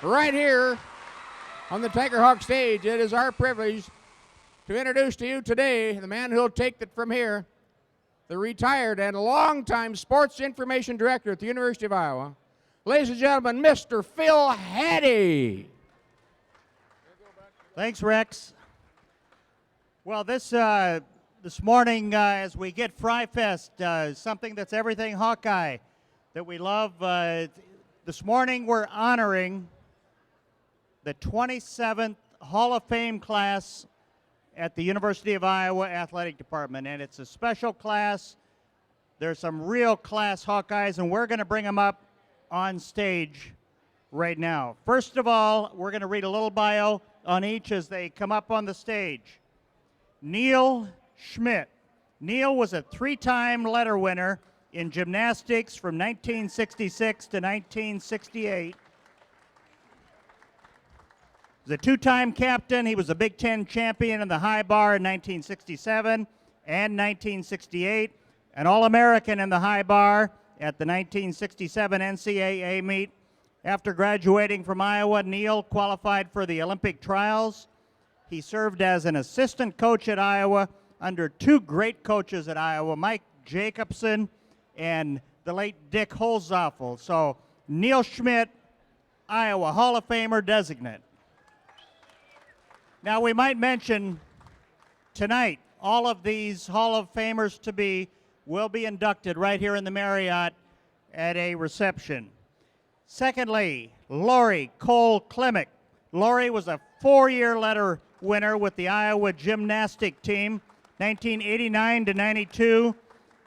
right here on the Tiger Hawk stage. It is our privilege to introduce to you today the man who'll take it from here, the retired and longtime sports information director at the University of Iowa. Ladies and gentlemen, Mr. Phil Haddy. Thanks, Rex. Well, this morning, as we get FRYfest, something that's everything Hawkeye that we love. This morning, we're honoring the 27th Hall of Fame class at the University of Iowa Athletic Department, and it's a special class. There's some real class Hawkeyes, and we're going to bring them up on stage right now. First of all, we're going to read a little bio on each as they come up on the stage. Neil Schmidt. Neil was a three-time letter winner in gymnastics from 1966 to 1968. He was a two-time captain. He was a Big Ten champion in the high bar in 1967 and 1968, an All-American in the high bar at the 1967 NCAA meet. After graduating from Iowa, Neil qualified for the Olympic trials. He served as an assistant coach at Iowa under two great coaches at Iowa, Mike Jacobson and the late Dick Holzoffel. So Neil Schmidt, Iowa Hall of Famer designate. Now we might mention tonight all of these Hall of Famers to be will be inducted right here in the Marriott at a reception. Secondly, Lori Cole Klimick. Lori was a four-year letter winner with the Iowa gymnastic team, 1989 to 92.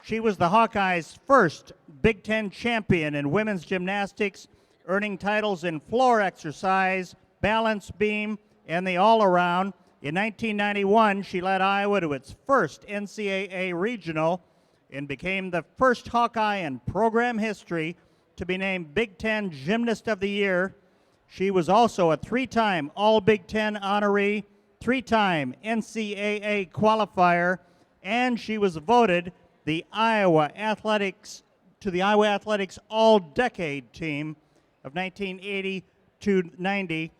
She was the Hawkeyes' first Big Ten champion in women's gymnastics, earning titles in floor exercise, balance beam, and the all-around. In 1991, she led Iowa to its first NCAA regional and became the first Hawkeye in program history to be named Big Ten Gymnast of the Year. She was also a three-time All-Big Ten honoree, three-time NCAA qualifier, and she was voted the Iowa Athletics All-Decade team of 1980 to 90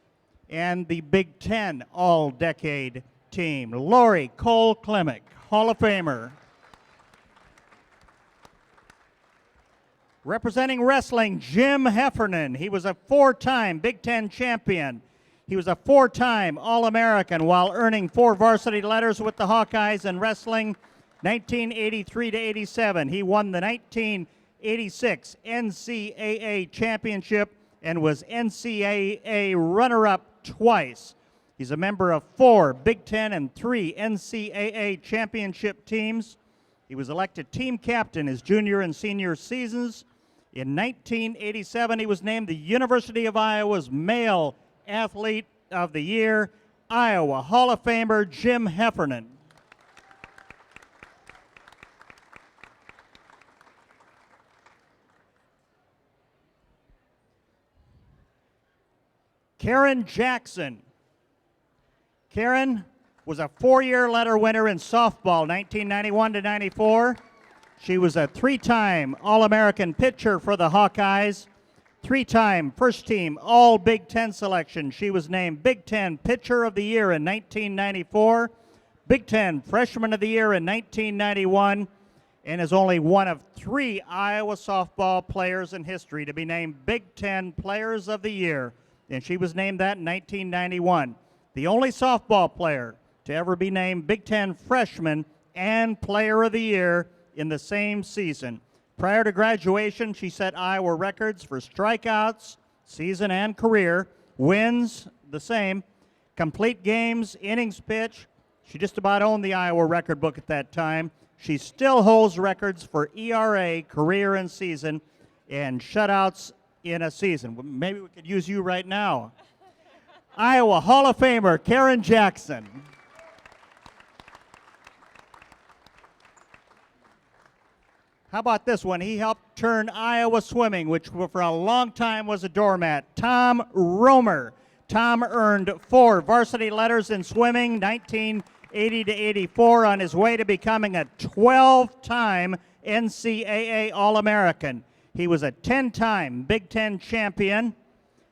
and the Big Ten All-Decade team. Lori Cole Klimick, Hall of Famer. Representing wrestling, Jim Heffernan. He was a four-time Big Ten champion. He was a four-time All-American while earning four varsity letters with the Hawkeyes in wrestling, 1983 to 87. He won the 1986 NCAA championship and was NCAA runner-up twice. He's a member of four Big Ten and three NCAA championship teams. He was elected team captain his junior and senior seasons. In 1987, he was named the University of Iowa's Male Athlete of the Year. Iowa Hall of Famer Jim Heffernan. Karen Jackson. Karen was a four-year letter winner in softball, 1991 to 94. She was a three-time All-American pitcher for the Hawkeyes, three-time first-team All-Big Ten selection. She was named Big Ten Pitcher of the Year in 1994, Big Ten Freshman of the Year in 1991, and is only one of three Iowa softball players in history to be named Big Ten Players of the Year, and she was named that in 1991. The only softball player to ever be named Big Ten Freshman and Player of the Year in the same season. Prior to graduation, she set Iowa records for strikeouts, season and career, wins, the same, complete games, innings pitched. She just about owned the Iowa record book at that time. She still holds records for ERA, career and season, and shutouts in a season. Maybe we could use you right now. Iowa Hall of Famer Karen Jackson. How about this one? He helped turn Iowa swimming, which for a long time was a doormat. Tom Romer. Tom earned four varsity letters in swimming, 1980 to 84, on his way to becoming a 12-time NCAA All-American. He was a 10-time Big Ten champion,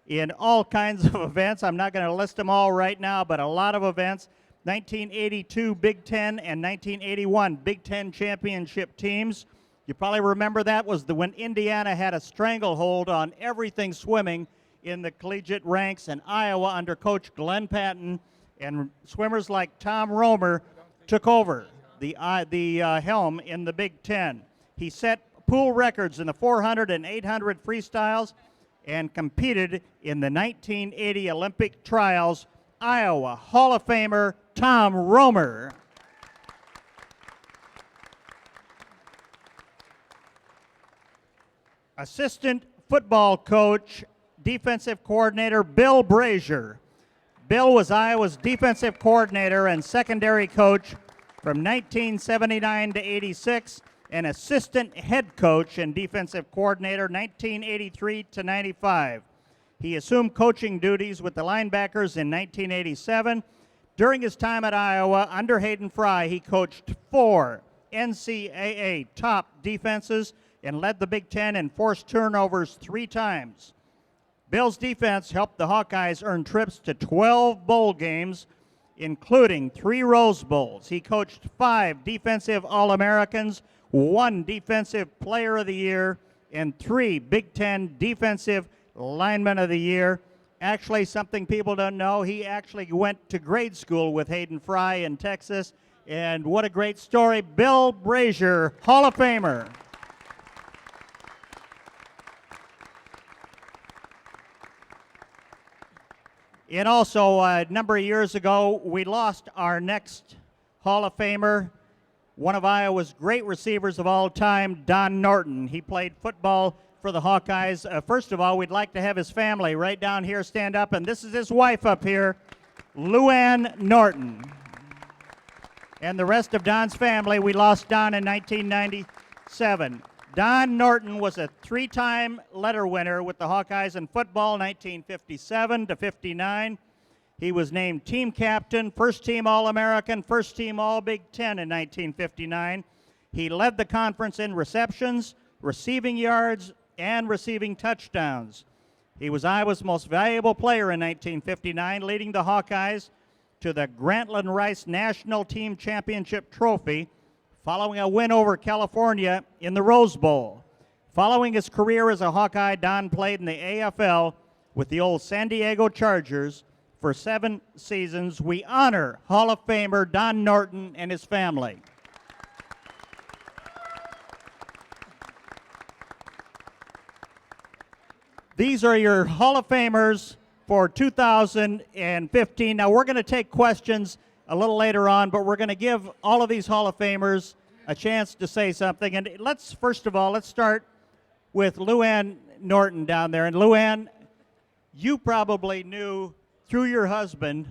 in all kinds of events. I'm not going to list them all right now, but a lot of events. 1982 Big Ten and 1981 Big Ten championship teams. You probably remember that was when Indiana had a stranglehold on everything swimming in the collegiate ranks, and Iowa under Coach Glenn Patton and swimmers like Tom Romer took over the helm in the Big Ten. He set pool records in the 400 and 800 freestyles and competed in the 1980 Olympic trials. Iowa Hall of Famer Tom Romer. Assistant football coach, defensive coordinator Bill Brazier. Bill was Iowa's defensive coordinator and secondary coach from 1979 to 86, and assistant head coach and defensive coordinator 1983 to 95. He assumed coaching duties with the linebackers in 1987. During his time at Iowa, under Hayden Fry, he coached 4 NCAA top defenses and led the Big Ten in forced turnovers 3 times. Bill's defense helped the Hawkeyes earn trips to 12 bowl games, including 3 Rose Bowls. He coached 5 defensive All-Americans, 1 Defensive Player of the Year, and 3 Big Ten Defensive Lineman of the Year. Actually, something people don't know, he actually went to grade school with Hayden Fry in Texas, and what a great story. Bill Brazier, Hall of Famer. And also, a number of years ago, we lost our next Hall of Famer, one of Iowa's great receivers of all time, Don Norton. He played football for the Hawkeyes. First of all, we'd like to have his family right down here stand up, and this is his wife up here, Luann Norton. And the rest of Don's family, we lost Don in 1997. Don Norton was a 3-time letter winner with the Hawkeyes in football, 1957 to 59. He was named team captain, first team All-American, first team All-Big Ten in 1959. He led the conference in receptions, receiving yards, and receiving touchdowns. He was Iowa's most valuable player in 1959, leading the Hawkeyes to the Grantland Rice National Team Championship Trophy, following a win over California in the Rose Bowl. Following his career as a Hawkeye, Don played in the AFL with the old San Diego Chargers for 7 seasons. We honor Hall of Famer Don Norton and his family. These are your Hall of Famers for 2015. Now, we're going to take questions a little later on, but we're going to give all of these Hall of Famers a chance to say something. And first of all, let's start with Luann Norton down there. And Luann, you probably knew through your husband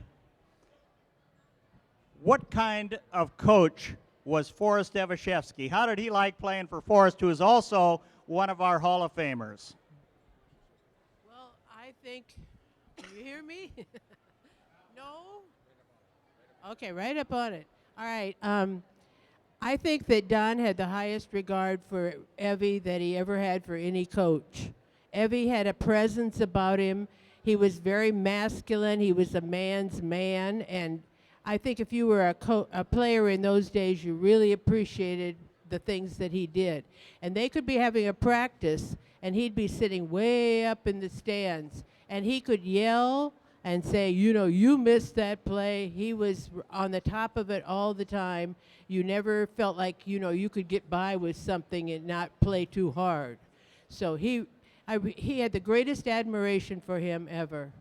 what kind of coach was Forrest Evashevsky. How did he like playing for Forrest, who is also one of our Hall of Famers? Well, I think, can you hear me? No? Okay, right up on it. All right. I think that Don had the highest regard for Evie that he ever had for any coach. Evie had a presence about him. He was very masculine. He was a man's man. And I think if you were a player in those days, you really appreciated the things that he did. And they could be having a practice, and he'd be sitting way up in the stands. And he could yell and say, you know, you missed that play. He was on the top of it all the time. You never felt like, you know, you could get by with something and not play too hard. So he had the greatest admiration for him ever.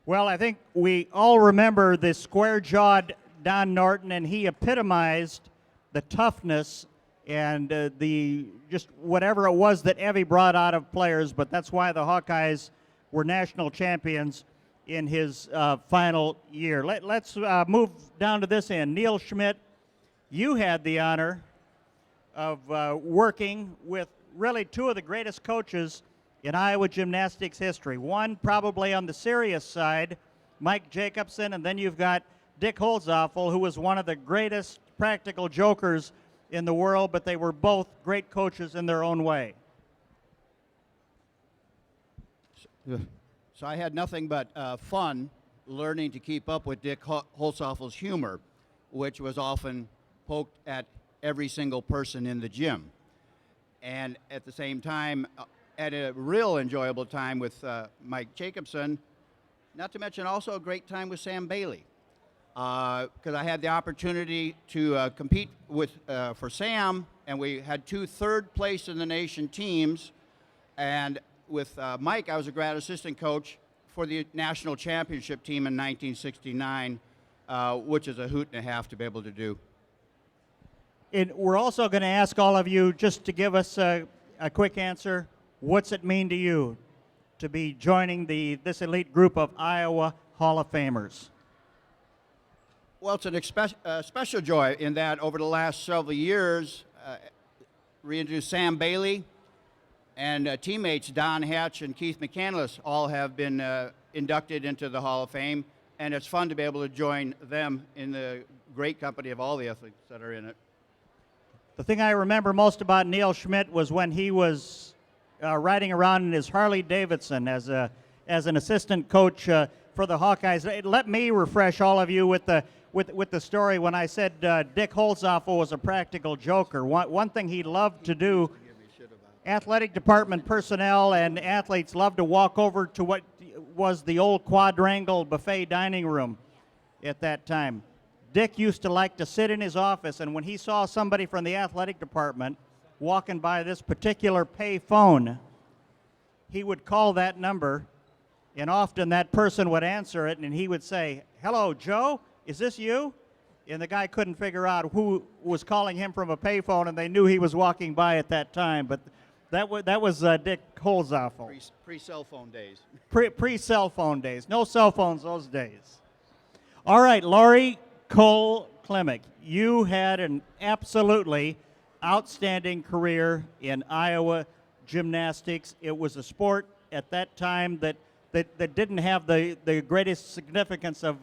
Well, I think we all remember the square-jawed Don Norton, and he epitomized the toughness and the just whatever it was that Evie brought out of players, but that's why the Hawkeyes were national champions in his final year. Let's move down to this end. Neil Schmidt, you had the honor of working with really 2 of the greatest coaches in Iowa gymnastics history. One probably on the serious side, Mike Jacobson, and then you've got Dick Holzoffel, who was one of the greatest practical jokers in the world, but they were both great coaches in their own way. Yeah. So I had nothing but fun learning to keep up with Dick Holzhoffel's humor, which was often poked at every single person in the gym. And at the same time, at a real enjoyable time with Mike Jacobson, not to mention also a great time with Sam Bailey. Because I had the opportunity to compete for Sam, and we had 2 third-place in the nation teams. And with Mike, I was a grad assistant coach for the national championship team in 1969, which is a hoot and a half to be able to do. And we're also going to ask all of you just to give us a quick answer. What's it mean to you to be joining this elite group of Iowa Hall of Famers? Well, it's a special joy in that over the last several years, reintroduced Sam Bailey and teammates Don Hatch and Keith McCandless all have been inducted into the Hall of Fame, and it's fun to be able to join them in the great company of all the athletes that are in it. The thing I remember most about Neil Schmidt was when he was riding around in his Harley Davidson as an assistant coach for the Hawkeyes. Let me refresh all of you with the story when I said Dick Holzhoffel was a practical joker. One thing he loved to do, athletic department personnel and athletes loved to walk over to what was the old quadrangle buffet dining room at that time. Dick used to like to sit in his office, and when he saw somebody from the athletic department walking by this particular pay phone, he would call that number, and often that person would answer it, and he would say, "Hello, Joe, is this you?" And the guy couldn't figure out who was calling him from a payphone, and they knew he was walking by at that time. But that was Dick Holzhoffel. Pre-cell phone days. Pre-cell phone days. No cell phones those days. All right, Laurie Cole Klimek, you had an absolutely outstanding career in Iowa gymnastics. It was a sport at that time that didn't have the greatest significance of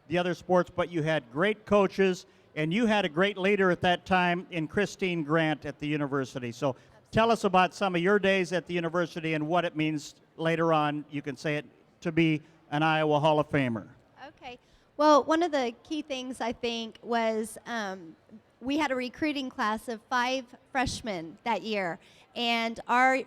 the other sports, but you had great coaches, and you had a great leader at that time in Christine Grant at the university. So tell us about some of your days at the university and what it means later on, you can say it, to be an Iowa Hall of Famer. Okay. Well, one of the key things I think was we had a recruiting class of 5 freshmen that year, and our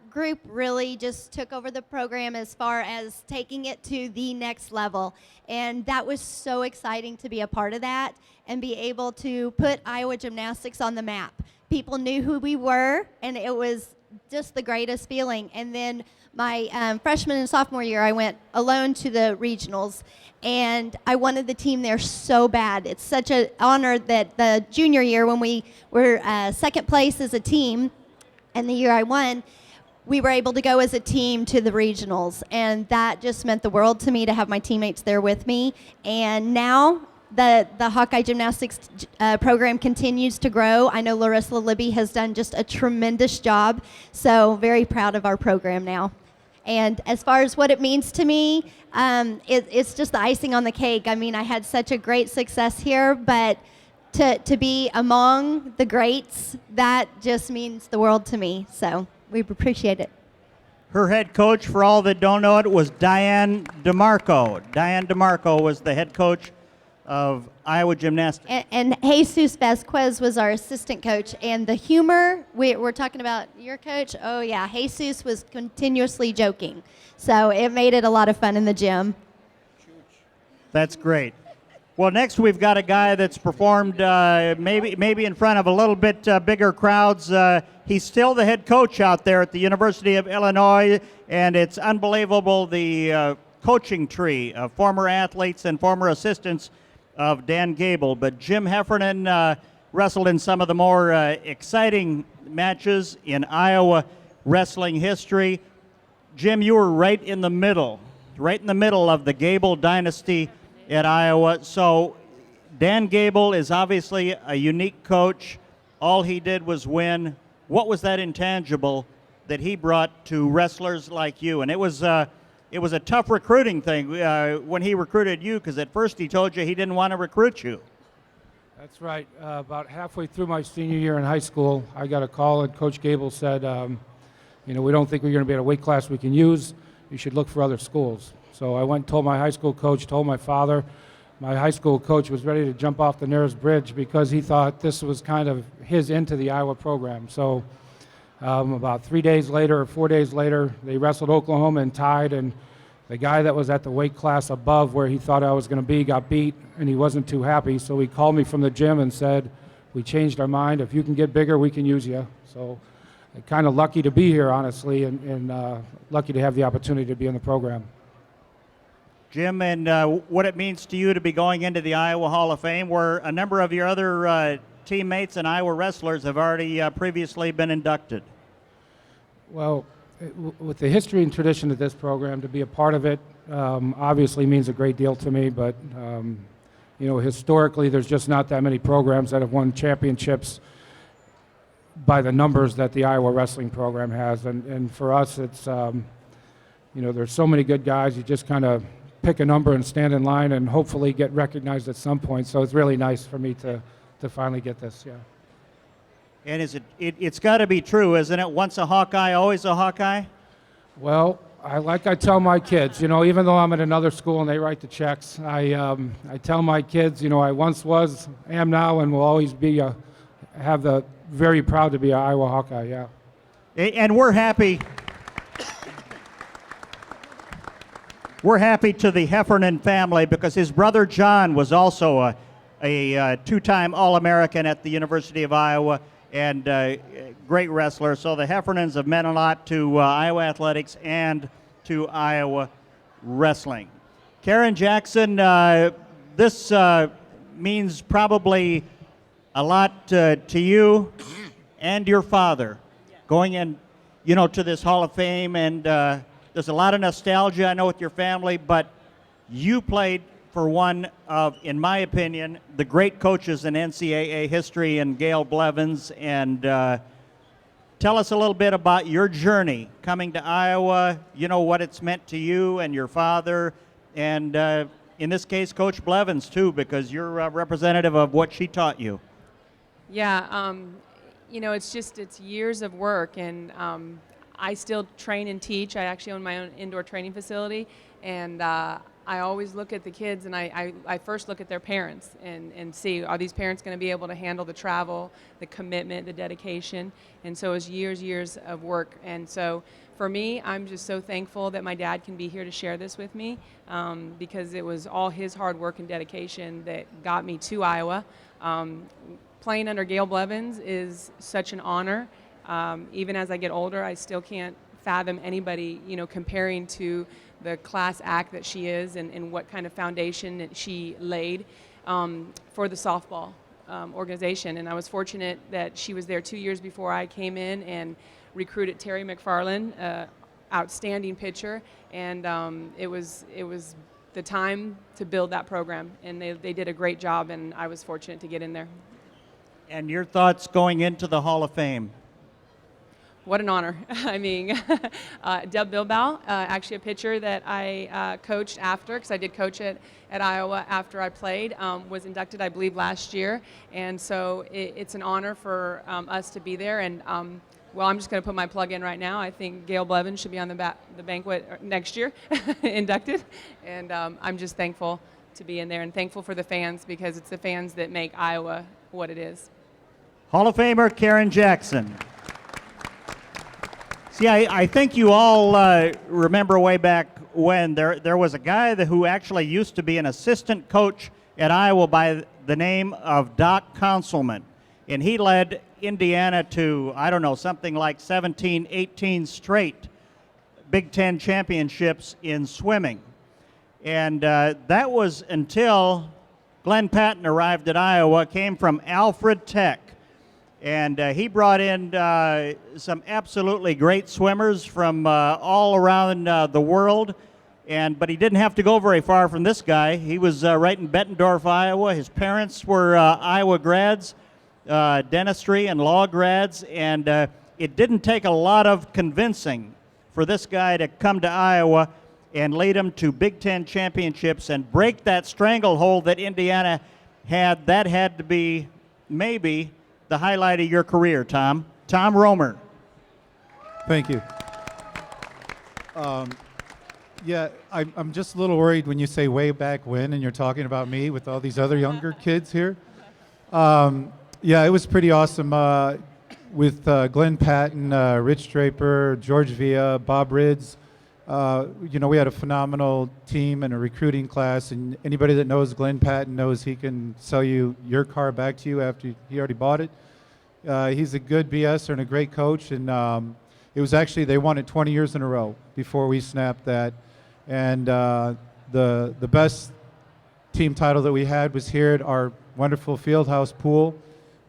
group really just took over the program as far as taking it to the next level, and that was so exciting to be a part of that and be able to put Iowa gymnastics on the map. People knew who we were, and it was just the greatest feeling. And then my freshman and sophomore year, I went alone to the regionals, and I wanted the team there so bad. It's such an honor that the junior year, when we were second place as a team, and the year I won, we were able to go as a team to the regionals, and that just meant the world to me to have my teammates there with me. And now the Hawkeye Gymnastics program continues to grow. I know Larissa Libby has done just a tremendous job, so very proud of our program now. And as far as what it means to me, it's just the icing on the cake. I mean, I had such a great success here, but to be among the greats, that just means the world to me. So we appreciate it. Her head coach, for all that don't know it, was Diane DeMarco. Diane DeMarco was the head coach of Iowa Gymnastics. And Jesus Vasquez was our assistant coach. And the humor, we're talking about your coach. Oh, yeah, Jesus was continuously joking. So it made it a lot of fun in the gym. That's great. Well, next we've got a guy that's performed maybe in front of a little bit bigger crowds. He's still the head coach out there at the University of Illinois, and it's unbelievable the coaching tree of former athletes and former assistants of Dan Gable. But Jim Heffernan wrestled in some of the more exciting matches in Iowa wrestling history. Jim, you were right in the middle of the Gable dynasty at Iowa. So Dan Gable is obviously a unique coach. All he did was win. What was that intangible that he brought to wrestlers like you? And it was a tough recruiting thing when he recruited you, because at first he told you he didn't want to recruit you. That's right. About halfway through my senior year in high school, I got a call, and Coach Gable said, we don't think we're going to be at a weight class we can use. you should look for other schools. So I went and told my high school coach, told my father. My high school coach was ready to jump off the nearest bridge because he thought this was kind of his into the Iowa program. So about 3 days later or 4 days later, they wrestled Oklahoma and tied, and the guy that was at the weight class above where he thought I was going to be got beat, and he wasn't too happy. So he called me from the gym and said, we changed our mind. If you can get bigger, we can use you. So I'm kind of lucky to be here, honestly, and lucky to have the opportunity to be in the program. Jim, and what it means to you to be going into the Iowa Hall of Fame, where a number of your other teammates and Iowa wrestlers have already previously been inducted. Well, with the history and tradition of this program, to be a part of it obviously means a great deal to me, but you know, historically there's just not that many programs that have won championships by the numbers that the Iowa wrestling program has, and for us it's you know, there's so many good guys, you just kind of pick a number and stand in line and hopefully get recognized at some point. So it's really nice for me to finally get this, yeah. And is it's got to be true, isn't it? Once a Hawkeye, always a Hawkeye? Well, I tell my kids, you know, even though I'm at another school and they write the checks, I tell my kids, you know, I once was, am now, and will always be very proud to be an Iowa Hawkeye, yeah. And we're happy. We're happy to the Heffernan family because his brother John was also a two-time All-American at the University of Iowa and a great wrestler. So the Heffernans have meant a lot to Iowa athletics and to Iowa wrestling. Karen Jackson, this means probably a lot to you and your father going in, you know, to this Hall of Fame, and there's a lot of nostalgia, I know, with your family, but you played for one of, in my opinion, the great coaches in NCAA history, and Gail Blevins. And tell us a little bit about your journey coming to Iowa, you know, what it's meant to you and your father, and in this case, Coach Blevins, too, because you're a representative of what she taught you. Yeah, you know, it's years of work, and I still train and teach. I actually own my own indoor training facility, and I always look at the kids, and I first look at their parents and see, are these parents going to be able to handle the travel, the commitment, the dedication? And so it's years of work. And so for me, I'm just so thankful that my dad can be here to share this with me, because it was all his hard work and dedication that got me to Iowa. Playing under Gail Blevins is such an honor. Even as I get older, I still can't fathom anybody, you know, comparing to the class act that she is, and what kind of foundation that she laid for the softball organization. And I was fortunate that she was there 2 years before I came in and recruited Terry McFarland, outstanding pitcher, and it was the time to build that program, and they did a great job, and I was fortunate to get in there. And your thoughts going into the Hall of Fame? What an honor. I mean, Deb Bilbao, actually a pitcher that I coached after, because I did coach at Iowa after I played, was inducted, I believe, last year. And so it's an honor for us to be there. And, well, I'm just going to put my plug in right now. I think Gail Blevins should be on the banquet next year, inducted. And I'm just thankful to be in there, and thankful for the fans, because it's the fans that make Iowa what it is. Hall of Famer Karen Jackson. See, I think you all remember way back when there was a guy who actually used to be an assistant coach at Iowa by the name of Doc Conselman. And he led Indiana to, I don't know, something like 17, 18 straight Big Ten championships in swimming. And that was until Glenn Patton arrived at Iowa, came from Alfred Tech. And he brought in some absolutely great swimmers from all around the world. But he didn't have to go very far from this guy. He was right in Bettendorf, Iowa. His parents were Iowa grads, dentistry and law grads. And it didn't take a lot of convincing for this guy to come to Iowa and lead them to Big Ten championships and break that stranglehold that Indiana had. That had to be maybe the highlight of your career, Tom. Tom Romer. Thank you. Yeah, I'm just a little worried when you say way back when and you're talking about me with all these other younger kids here. Yeah, it was pretty awesome with Glenn Patton, Rich Draper, George Villa, Bob Ridds. We had a phenomenal team and a recruiting class, and anybody that knows Glenn Patton knows he can sell you your car back to you after he already bought it. He's a good BSer and a great coach, and it was actually, they won it 20 years in a row before we snapped that. And the best team title that we had was here at our wonderful Fieldhouse pool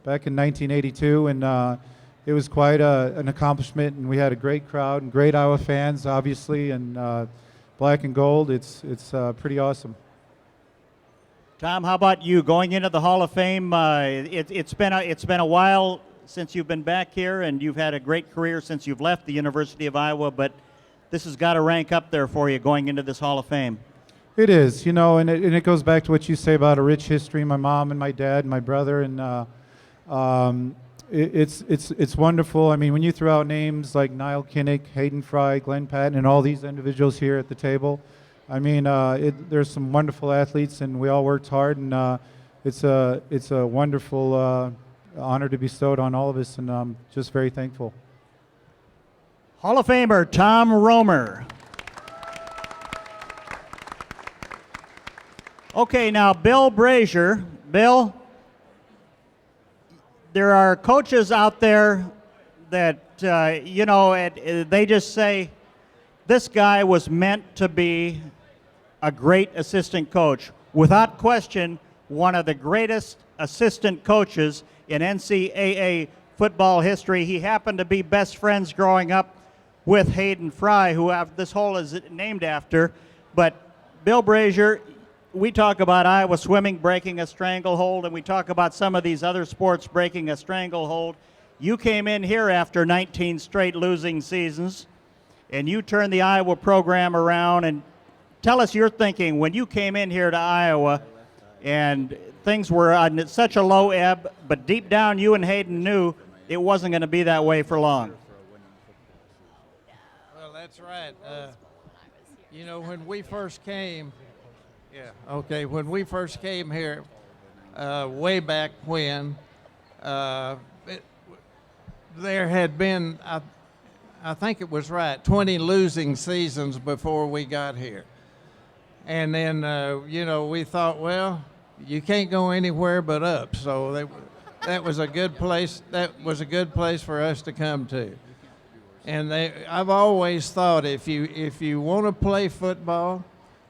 back in 1982, and it was quite an accomplishment, and we had a great crowd and great Iowa fans, obviously, and black and gold. It's pretty awesome. Tom, how about you going into the Hall of Fame? It's been a while since you've been back here, and you've had a great career since you've left the University of Iowa, but this has got to rank up there for you going into this Hall of Fame. It is, and it goes back to what you say about a rich history. My mom and my dad and my brother, and it's wonderful. I mean, when you throw out names like Niall Kinnick, Hayden Fry, Glenn Patton, and all these individuals here at the table, I mean, there's some wonderful athletes, and we all worked hard, and it's a wonderful honor to be bestowed on all of us, and I'm just very thankful. Hall of Famer Tom Romer. Okay, now Bill Brazier. Bill, there are coaches out there that, they just say, this guy was meant to be a great assistant coach. Without question, one of the greatest assistant coaches in NCAA football history. He happened to be best friends growing up with Hayden Fry, who this hole is named after. But Bill Brazier, we talk about Iowa swimming breaking a stranglehold, and we talk about some of these other sports breaking a stranglehold. You came in here after 19 straight losing seasons, and you turned the Iowa program around. And tell us your thinking when you came in here to Iowa, and things were on such a low ebb, but deep down you and Hayden knew it wasn't going to be that way for long. Well, that's right. When we first came, when we first came here, way back when, there had been, I think it was right, 20 losing seasons before we got here. And then, we thought, well, you can't go anywhere but up. So that was a good place. That was a good place for us to come to. And I've always thought if you want to play football,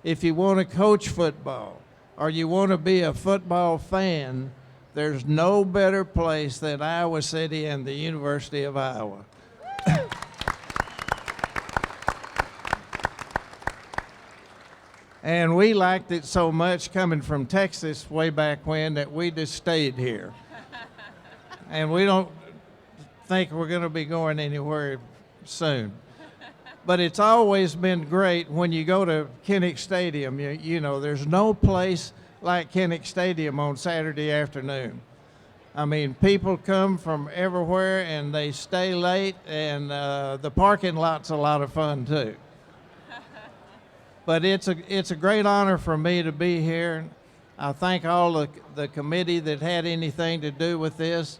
if you want to coach football, or you want to be a football fan, there's no better place than Iowa City and the University of Iowa. And we liked it so much coming from Texas way back when that we just stayed here. And we don't think we're going to be going anywhere soon. But it's always been great when you go to Kinnick Stadium. There's no place like Kinnick Stadium on Saturday afternoon. I mean, people come from everywhere and they stay late, and the parking lot's a lot of fun too. But it's a great honor for me to be here. I thank all the committee that had anything to do with this.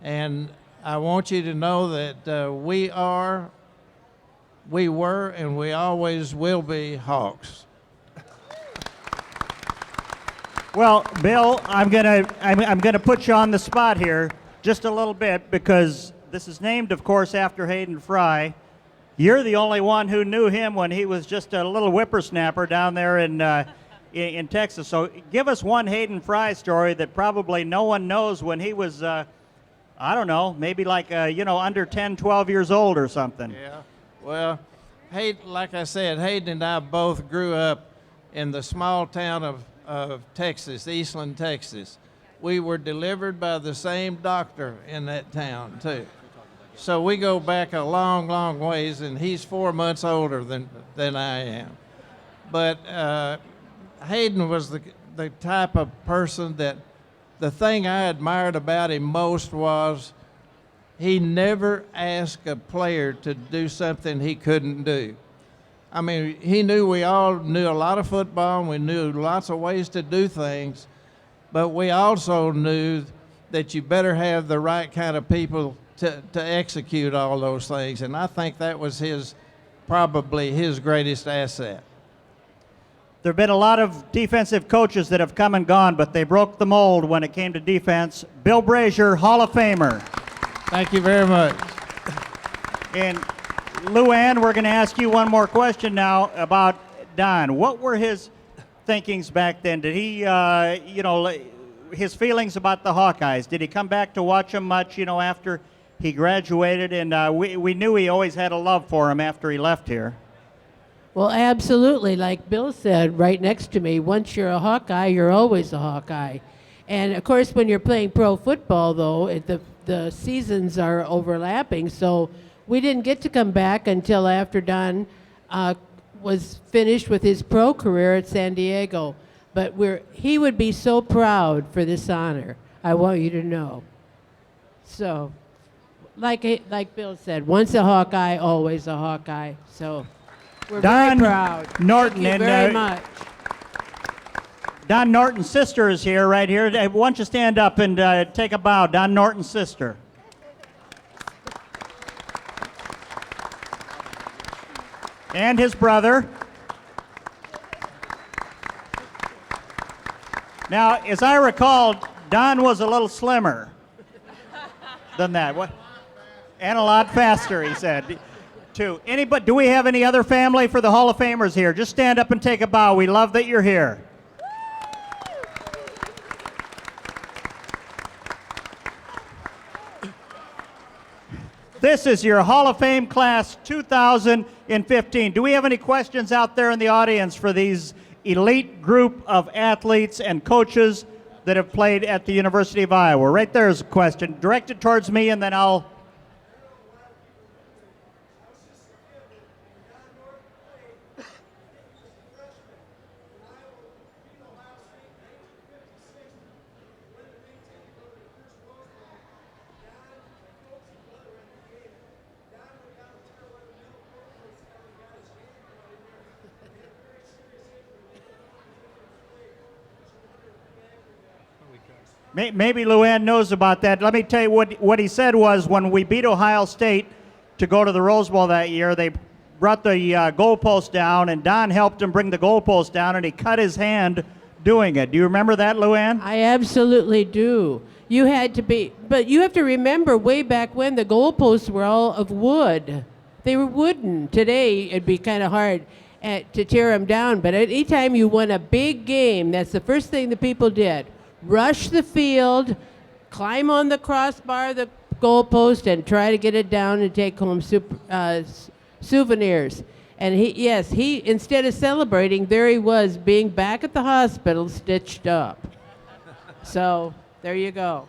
And I want you to know that we were, and we always will be Hawks. Well, Bill, I'm gonna put you on the spot here just a little bit, because this is named, of course, after Hayden Fry. You're the only one who knew him when he was just a little whippersnapper down there in Texas. So give us one Hayden Fry story that probably no one knows when he was, I don't know, maybe like, under 10, 12 years old or something. Yeah, well, like I said, Hayden and I both grew up in the small town of Texas, Eastland, Texas. We were delivered by the same doctor in that town, too. So we go back a long, long ways, and he's 4 months older than I am. But Hayden was the type of person that the thing I admired about him most was he never asked a player to do something he couldn't do. I mean, he knew we all knew a lot of football and we knew lots of ways to do things, but we also knew that you better have the right kind of people to execute all those things. And I think that was probably his greatest asset. There have been a lot of defensive coaches that have come and gone, but they broke the mold when it came to defense. Bill Brazier, Hall of Famer. Thank you very much. And Luann, we're going to ask you one more question now about Don. What were his thinkings back then? Did he, his feelings about the Hawkeyes? Did he come back to watch them much, after he graduated? And we knew he always had a love for him after he left here. Well, absolutely. Like Bill said right next to me, once you're a Hawkeye, you're always a Hawkeye. And of course, when you're playing pro football, though, the seasons are overlapping. So we didn't get to come back until after Don was finished with his pro career at San Diego. But he would be so proud for this honor. I want you to know. So, like Bill said, once a Hawkeye, always a Hawkeye. So. We're Don very proud. Norton. Thank you very much. Don Norton's sister is here, right here. Why don't you stand up and take a bow? Don Norton's sister. And his brother. Now, as I recall, Don was a little slimmer than that. What? And a lot faster, he said. Anybody, do we have any other family for the Hall of Famers here? Just stand up and take a bow. We love that you're here. This is your Hall of Fame class 2015. Do we have any questions out there in the audience for these elite group of athletes and coaches that have played at the University of Iowa? Right there is a question. Direct it towards me and then I'll... Maybe Luann knows about that. Let me tell you what he said was when we beat Ohio State to go to the Rose Bowl that year, they brought the goalpost down, and Don helped him bring the goalpost down, and he cut his hand doing it. Do you remember that, Luann? I absolutely do. You had to be, but you have to remember way back when the goalposts were all of wood. They were wooden. Today, it'd be kind of hard to tear them down, but any time you won a big game, that's the first thing the people did. Rush the field, climb on the crossbar, the goalpost, and try to get it down and take home souvenirs. And he instead of celebrating, there he was being back at the hospital stitched up. So there you go.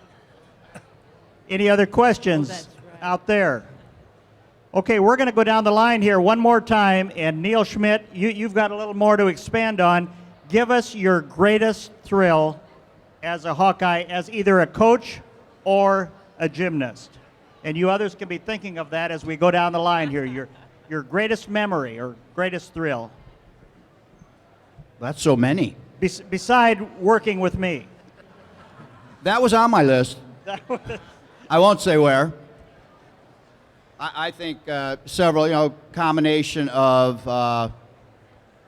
Any other questions out there? Okay, we're going to go down the line here one more time, and Neil Schmidt, you've got a little more to expand on. Give us your greatest thrill as a Hawkeye, as either a coach or a gymnast. And you others can be thinking of that as we go down the line here, your greatest memory or greatest thrill. That's so many. Beside working with me. That was on my list. I won't say where. I think several, combination of,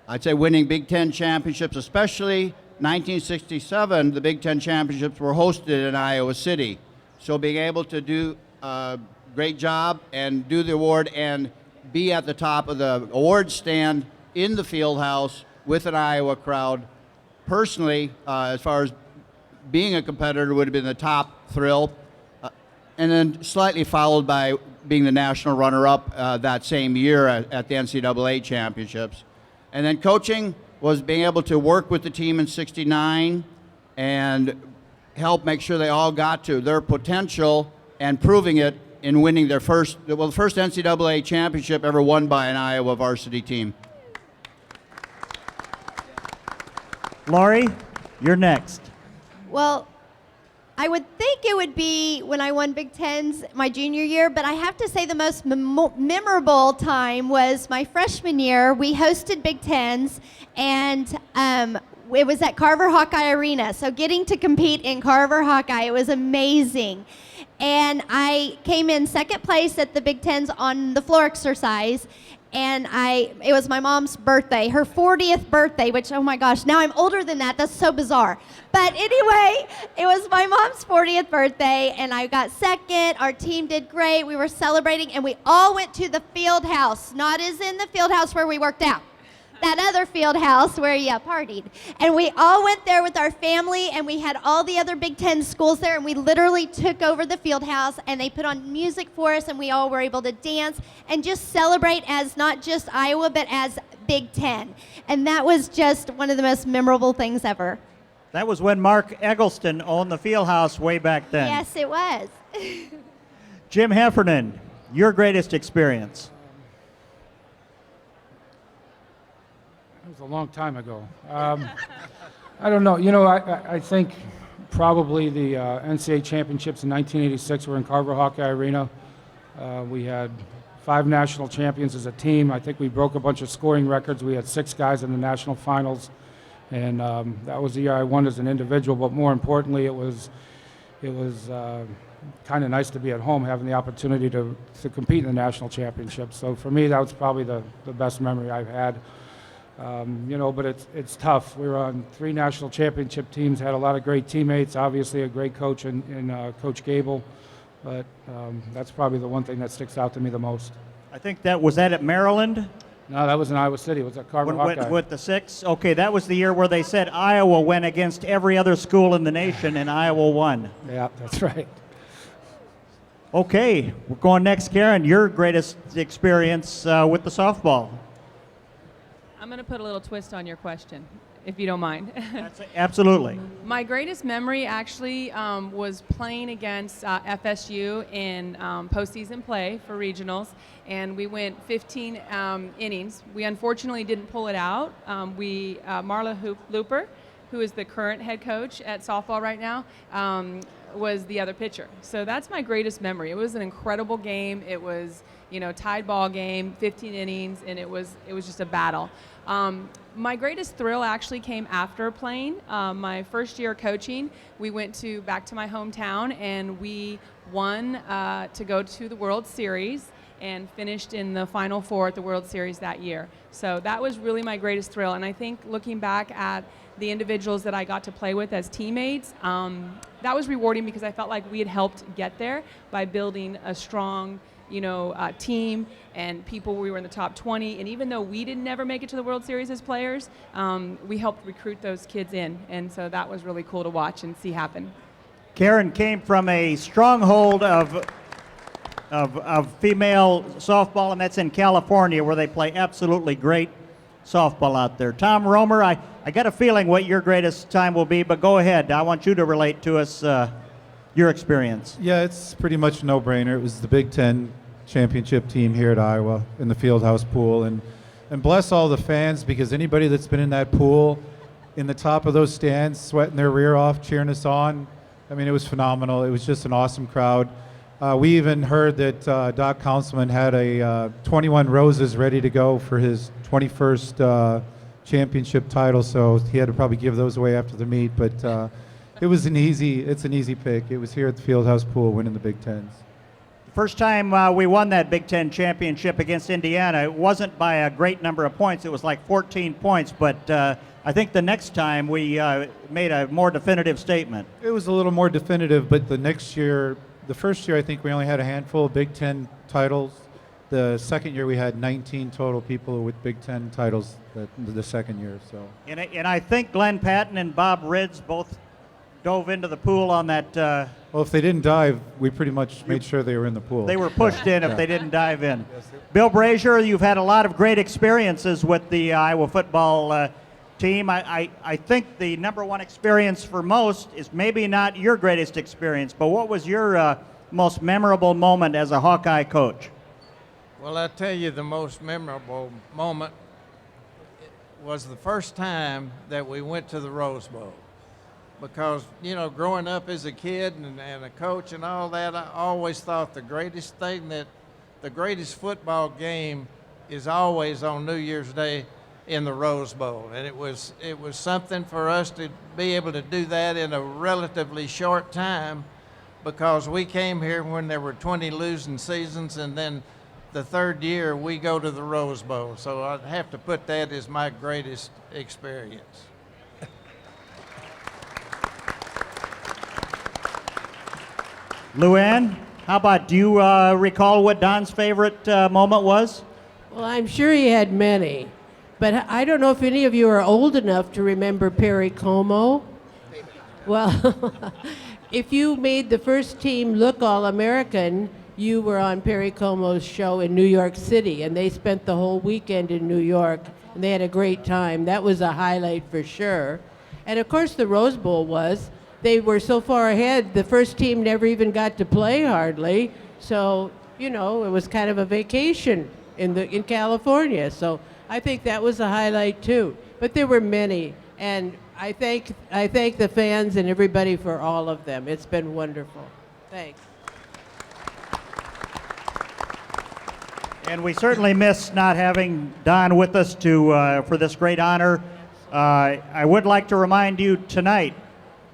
I'd say winning Big Ten championships, especially 1967, the Big Ten championships were hosted in Iowa City. So being able to do a great job and do the award and be at the top of the award stand in the field house with an Iowa crowd, personally, as far as being a competitor, would have been the top thrill. And then slightly followed by being the national runner-up that same year at the NCAA championships. And then coaching was being able to work with the team in '69 and help make sure they all got to their potential and proving it in winning the first NCAA championship ever won by an Iowa varsity team. Laurie, you're next. Well, I would think it would be when I won Big Tens my junior year, but I have to say the most memorable time was my freshman year. We hosted Big Tens, and it was at Carver Hawkeye Arena. So getting to compete in Carver Hawkeye, it was amazing. And I came in second place at the Big Tens on the floor exercise. And it was my mom's birthday, her 40th birthday, which, oh my gosh, now I'm older than that. That's so bizarre. But anyway, it was my mom's 40th birthday, and I got second. Our team did great. We were celebrating, and we all went to the field house, not as in the field house where we worked out. That other field house where you partied. And we all went there with our family, and we had all the other Big Ten schools there, and we literally took over the field house, and they put on music for us, and we all were able to dance and just celebrate as not just Iowa, but as Big Ten. And that was just one of the most memorable things ever. That was when Mark Eggleston owned the field house way back then. Yes, it was. Jim Heffernan, your greatest experience. It was a long time ago. I don't know. I think probably the NCAA championships in 1986 were in Carver Hawkeye Arena. We had 5 national champions as a team. I think we broke a bunch of scoring records. We had 6 guys in the national finals, and that was the year I won as an individual. But more importantly, it was kind of nice to be at home, having the opportunity to compete in the national championships. So for me, that was probably the best memory I've had. But it's tough. We were on 3 national championship teams, had a lot of great teammates, obviously a great coach in Coach Gable, but that's probably the one thing that sticks out to me the most. I think that was at Maryland? No, that was in Iowa City. It was at Carver Hawkeye. With the 6? Okay, that was the year where they said Iowa went against every other school in the nation, and Iowa won. Yeah, that's right. Okay, we're going next. Karen, your greatest experience with the softball. I'm going to put a little twist on your question, if you don't mind. Absolutely. My greatest memory actually was playing against FSU in postseason play for regionals, and we went 15 innings. We unfortunately didn't pull it out. Marla Looper, who is the current head coach at softball right now, was the other pitcher. So that's my greatest memory. It was an incredible game. It was, tied ball game, 15 innings, and it was just a battle. My greatest thrill actually came after playing. My first year coaching, we went back to my hometown, and we won to go to the World Series and finished in the Final Four at the World Series that year. So that was really my greatest thrill. And I think looking back at the individuals that I got to play with as teammates, that was rewarding because I felt like we had helped get there by building a strong team and people. We were in the top 20, and even though we didn't never make it to the World Series as players, we helped recruit those kids in, and so that was really cool to watch and see happen. Karen came from a stronghold of female softball, and that's in California, where they play absolutely great softball out there. Tom Romer, I got a feeling what your greatest time will be, but go ahead. I want you to relate to us your experience. Yeah, it's pretty much a no-brainer. It was the Big Ten championship team here at Iowa in the Fieldhouse pool, and bless all the fans, because anybody that's been in that pool, in the top of those stands, sweating their rear off, cheering us on, I mean, it was phenomenal. It was just an awesome crowd. We even heard that Doc Councilman had a 21 roses ready to go for his 21st championship title, so he had to probably give those away after the meet, but it's an easy pick. It was here at the Fieldhouse pool winning the Big Tens. First time we won that Big Ten championship against Indiana, it wasn't by a great number of points. It was like 14 points, but I think the next time we made a more definitive statement. It was a little more definitive, but the first year I think we only had a handful of Big Ten titles. The second year we had 19 total people with Big Ten titles the second year. So. And I think Glenn Patton and Bob Ridds both dove into the pool on that. Well, if they didn't dive, we pretty much made sure they were in the pool. They were pushed in if they didn't dive in. Bill Brazier, you've had a lot of great experiences with the Iowa football team. I think the number one experience for most is maybe not your greatest experience, but what was your most memorable moment as a Hawkeye coach? Well, I tell you, the most memorable moment was the first time that we went to the Rose Bowl. because, growing up as a kid and a coach and all that, I always thought the greatest football game is always on New Year's Day in the Rose Bowl. And it was something for us to be able to do that in a relatively short time, because we came here when there were 20 losing seasons, and then the third year we go to the Rose Bowl. So I'd have to put that as my greatest experience. Luann, how about, do you recall what Don's favorite moment was? Well, I'm sure he had many, but I don't know if any of you are old enough to remember Perry Como. Well, if you made the first team look All-American, you were on Perry Como's show in New York City, and they spent the whole weekend in New York, and they had a great time. That was a highlight for sure. And of course, the Rose Bowl they were so far ahead, the first team never even got to play hardly. So, it was kind of a vacation in California. So I think that was a highlight too. But there were many, and I thank the fans and everybody for all of them. It's been wonderful. Thanks. And we certainly miss not having Don with us for this great honor. I would like to remind you tonight,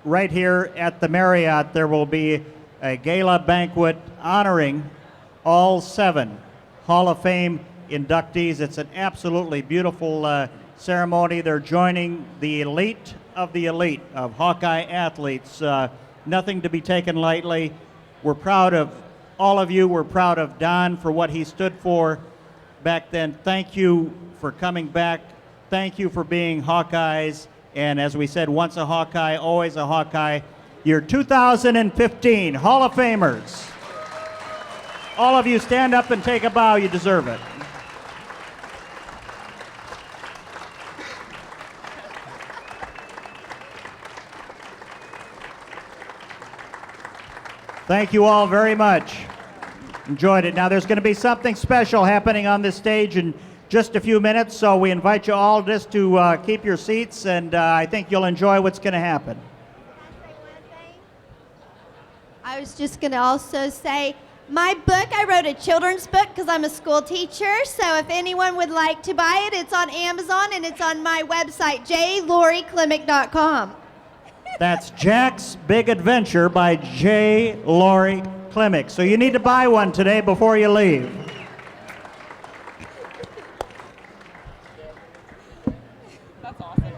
right here at the Marriott, there will be a gala banquet honoring all 7 Hall of Fame inductees. It's an absolutely beautiful ceremony. They're joining the elite of Hawkeye athletes. Nothing to be taken lightly. We're proud of all of you. We're proud of Don for what he stood for back then. Thank you for coming back. Thank you for being Hawkeyes. And as we said, once a Hawkeye, always a Hawkeye. Your 2015 Hall of Famers. All of you stand up and take a bow. You deserve it. Thank you all very much. Enjoyed it. Now there's going to be something special happening on this stage in just a few minutes, so we invite you all just to keep your seats, and I think you'll enjoy what's going to happen. I was just going to also say, my book, I wrote a children's book because I'm a school teacher, so if anyone would like to buy it, it's on Amazon and it's on my website, jloriklimek.com. That's Jack's Big Adventure by J. Laurie Klimek. So you need to buy one today before you leave. That's awesome.